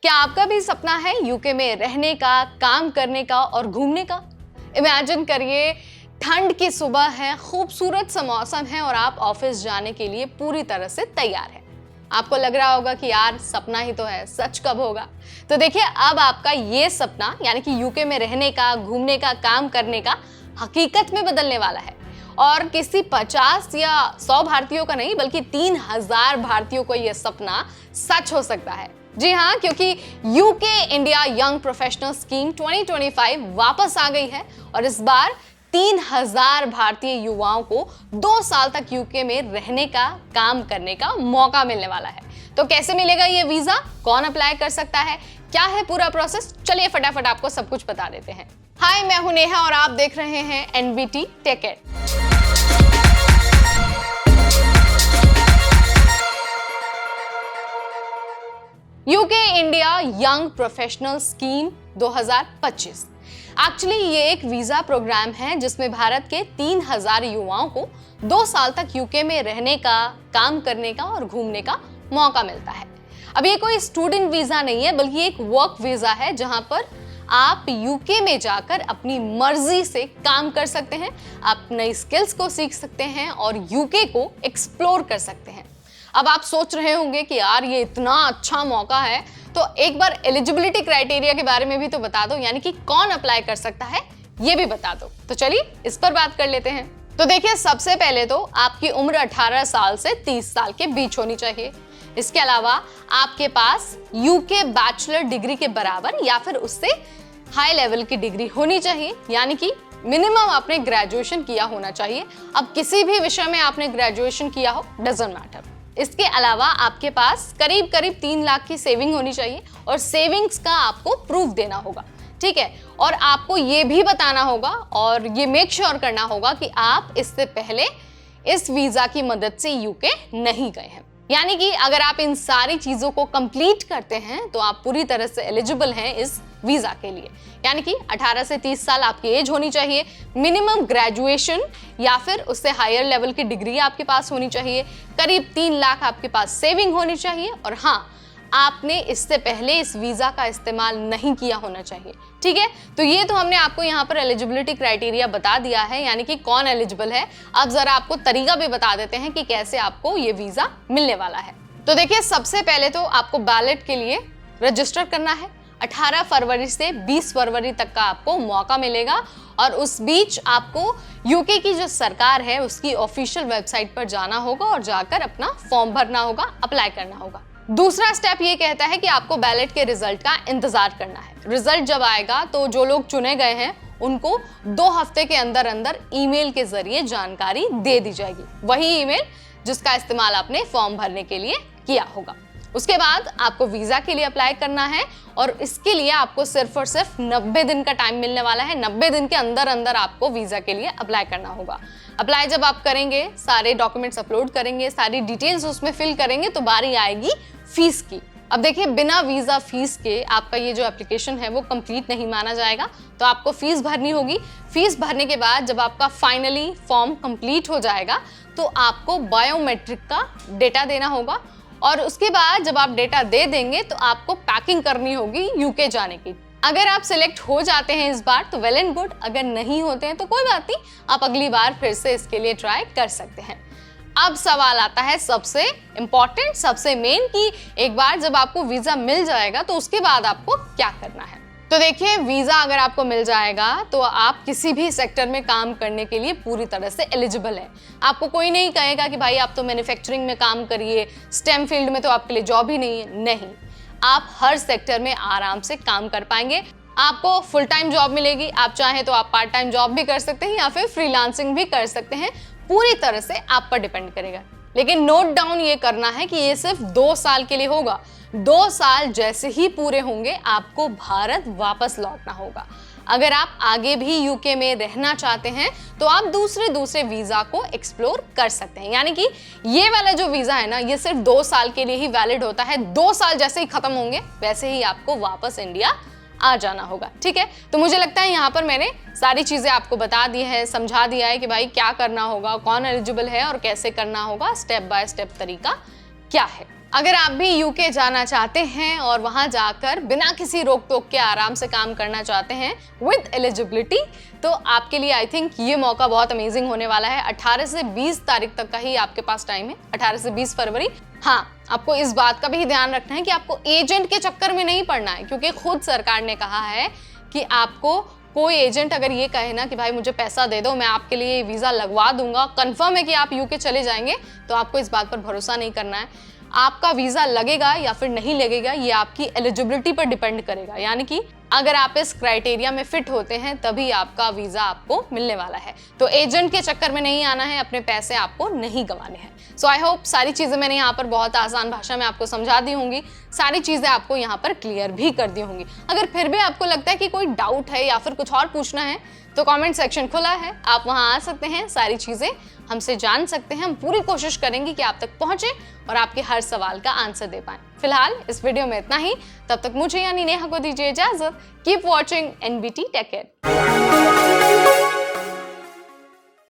क्या आपका भी सपना है यूके में रहने का, काम करने का और घूमने का? इमेजिन करिए, ठंड की सुबह है, खूबसूरत सा मौसम है और आप ऑफिस जाने के लिए पूरी तरह से तैयार हैं। आपको लग रहा होगा कि यार सपना ही तो है, सच कब होगा? तो देखिए, अब आपका ये सपना यानी कि यूके में रहने का, घूमने का, काम करने का हकीकत में बदलने वाला है। और किसी 50 या 100 भारतीयों का नहीं, बल्कि 3000 भारतीयों को यह सपना सच हो सकता है। जी हाँ, क्योंकि UK India young professional scheme 2025 वापस आ गई है और इस बार 3000 भारतीय युवाओं को 2 साल तक यूके में रहने का, काम करने का मौका मिलने वाला है। तो कैसे मिलेगा ये वीजा, कौन अप्लाई कर सकता है, क्या है पूरा प्रोसेस, चलिए फटाफट आपको सब कुछ बता देते हैं। हाय, मैं हूं नेहा और आप देख रहे हैं NBT tech it. UK India young professional scheme 2025 actually ये एक वीजा प्रोग्राम है जिसमें भारत के 3000 युवाओं को 2 साल तक यूके में रहने का, काम करने का और घूमने का मौका मिलता है। अब ये कोई स्टूडेंट वीजा नहीं है, बल्कि एक वर्क वीजा है जहां पर आप यूके में जाकर अपनी मर्जी से काम कर सकते हैं, आप नई स्किल्स को सीख सकते हैं और यूके को एक्सप्लोर कर सकते हैं। अब आप सोच रहे होंगे कि यार ये इतना अच्छा मौका है, तो एक बार एलिजिबिलिटी क्राइटेरिया के बारे में भी तो बता दो, यानी कि कौन अप्लाई कर सकता है ये भी बता दो। तो चलिए इस पर बात कर लेते हैं। तो देखिए, सबसे पहले तो आपकी उम्र 18 साल से 30 साल के बीच होनी चाहिए। इसके अलावा आपके पास यूके बैचलर डिग्री के बराबर या फिर उससे हाई लेवल की डिग्री होनी चाहिए, यानी कि मिनिमम आपने ग्रेजुएशन किया होना चाहिए। अब किसी भी विषय में आपने ग्रेजुएशन किया हो, डजंट मैटर। इसके अलावा आपके पास करीब 3 लाख की सेविंग होनी चाहिए और सेविंग्स का आपको प्रूफ देना होगा, ठीक है। और आपको ये भी बताना होगा और ये मेक श्योर करना होगा कि आप इससे पहले इस वीजा की मदद से यूके नहीं गए हैं। यानी कि अगर आप इन सारी चीजों को कंप्लीट करते हैं तो आप पूरी तरह से एलिजिबल हैं इस वीजा के लिए। यानी कि 18 से 30 साल आपकी एज होनी चाहिए, मिनिमम ग्रेजुएशन या फिर उससे हायर लेवल की डिग्री आपके पास होनी चाहिए, करीब 3 लाख आपके पास सेविंग होनी चाहिए और हाँ, आपने इससे पहले इस वीजा का इस्तेमाल नहीं किया होना चाहिए, ठीक है। तो ये तो हमने आपको यहाँ पर एलिजिबिलिटी क्राइटेरिया बता दिया है, यानी कि कौन एलिजिबल है। अब जरा आपको तरीका भी बता देते हैं कि कैसे आपको ये वीजा मिलने वाला है। तो देखिए, सबसे पहले तो आपको बैलेट के लिए रजिस्टर करना है। 18 फरवरी से 20 फरवरी तक का आपको मौका मिलेगा और उस बीच आपको यूके की जो सरकार है उसकी ऑफिशियल वेबसाइट पर जाना होगा और जाकर अपना फॉर्म भरना होगा, अप्लाई करना होगा। दूसरा स्टेप ये कहता है कि आपको बैलेट के रिजल्ट का इंतजार करना है। रिजल्ट जब आएगा तो जो लोग चुने गए हैं उनको 2 हफ्ते के अंदर अंदर ईमेल के जरिए जानकारी दे दी जाएगी, वही ईमेल जिसका इस्तेमाल आपने फॉर्म भरने के लिए किया होगा। उसके बाद आपको वीजा के लिए अप्लाई करना है और इसके लिए आपको सिर्फ और सिर्फ 90 दिन का टाइम मिलने वाला है। 90 दिन के अंदर अंदर आपको वीजा के लिए अप्लाई करना होगा। अप्लाई जब आप करेंगे, सारे डॉक्यूमेंट्स अपलोड करेंगे, सारी डिटेल्स उसमें फिल करेंगे, तो बारी आएगी फीस की। अब देखिए, बिना वीजा फीस के आपका ये जो एप्लीकेशन है वो कंप्लीट नहीं माना जाएगा, तो आपको फीस भरनी होगी। फीस भरने के बाद जब आपका फाइनली फॉर्म कंप्लीट हो जाएगा तो आपको बायोमेट्रिक का डेटा देना होगा और उसके बाद जब आप डेटा दे देंगे तो आपको पैकिंग करनी होगी यूके जाने की। अगर आप सिलेक्ट हो जाते हैं इस बार तो वेल एंड गुड, अगर नहीं होते हैं तो कोई बात नहीं, आप अगली बार फिर से इसके लिए ट्राई कर सकते हैं। अब सवाल आता है सबसे इंपॉर्टेंट, सबसे मेन, कि एक बार जब आपको वीजा मिल जाएगा तो उसके बाद आपको क्या करना है। तो देखिए, वीजा अगर आपको मिल जाएगा तो आप किसी भी सेक्टर में काम करने के लिए पूरी तरह से एलिजिबल है। आपको कोई नहीं कहेगा कि भाई आप तो मैन्युफैक्चरिंग में काम करिए, स्टेम फील्ड में तो आपके लिए जॉब ही नहीं है। नहीं, आप हर सेक्टर में आराम से काम कर पाएंगे। आपको फुल टाइम जॉब मिलेगी, आप चाहें तो आप पार्ट टाइम जॉब भी कर सकते हैं या फिर फ्रीलांसिंग भी कर सकते हैं, पूरी तरह से आप पर डिपेंड करेगा। लेकिन नोट डाउन ये करना है कि ये सिर्फ 2 साल के लिए होगा। 2 साल जैसे ही पूरे होंगे आपको भारत वापस लौटना होगा। अगर आप आगे भी यूके में रहना चाहते हैं तो आप दूसरे वीजा को एक्सप्लोर कर सकते हैं। यानी कि ये वाला जो वीजा है ना, ये सिर्फ 2 साल के लिए ही वैलिड होता है। 2 साल जैसे ही खत्म होंगे वैसे ही आपको वापस इंडिया आ जाना होगा, ठीक है। तो मुझे लगता है यहाँ पर मैंने सारी चीजें आपको बता दी है, समझा दिया है कि भाई क्या करना होगा, कौन एलिजिबल है और कैसे करना होगा, स्टेप बाय स्टेप तरीका क्या है। अगर आप भी यूके जाना चाहते हैं और वहां जाकर बिना किसी रोक टोक के आराम से काम करना चाहते हैं विद एलिजिबिलिटी, तो आपके लिए आई थिंक ये मौका बहुत अमेजिंग होने वाला है। 18 से 20 तारीख तक का ही आपके पास टाइम है, 18 से 20 फरवरी। हाँ, आपको इस बात का भी ध्यान रखना है कि आपको एजेंट के चक्कर में नहीं पड़ना है, क्योंकि खुद सरकार ने कहा है कि आपको कोई एजेंट अगर ये कहे ना कि भाई मुझे पैसा दे दो, मैं आपके लिए वीज़ा लगवा दूंगा, कंफर्म है कि आप यूके चले जाएंगे, तो आपको इस बात पर भरोसा नहीं करना है। आपका वीज़ा लगेगा या फिर नहीं लगेगा ये आपकी एलिजिबिलिटी पर डिपेंड करेगा, यानी कि अगर आप इस क्राइटेरिया में फिट होते हैं तभी आपका वीज़ा आपको मिलने वाला है। तो एजेंट के चक्कर में नहीं आना है, अपने पैसे आपको नहीं गंवाने हैं। सो आई होप सारी चीज़ें मैंने यहाँ पर बहुत आसान भाषा में आपको समझा दी होंगी, सारी चीज़ें आपको यहाँ पर क्लियर भी कर दी होंगी। अगर फिर भी आपको लगता है कि कोई डाउट है या फिर कुछ और पूछना है तो कमेंट सेक्शन खुला है, आप वहाँ आ सकते हैं, सारी चीज़ें हमसे जान सकते हैं। हम पूरी कोशिश करेंगे कि आप तक पहुँचे और आपके हर सवाल का आंसर दे पाएं। फिलहाल इस वीडियो में इतना ही, तब तक मुझे यानी नेहा को दीजिए इजाजत। Keep watching NBT tech care.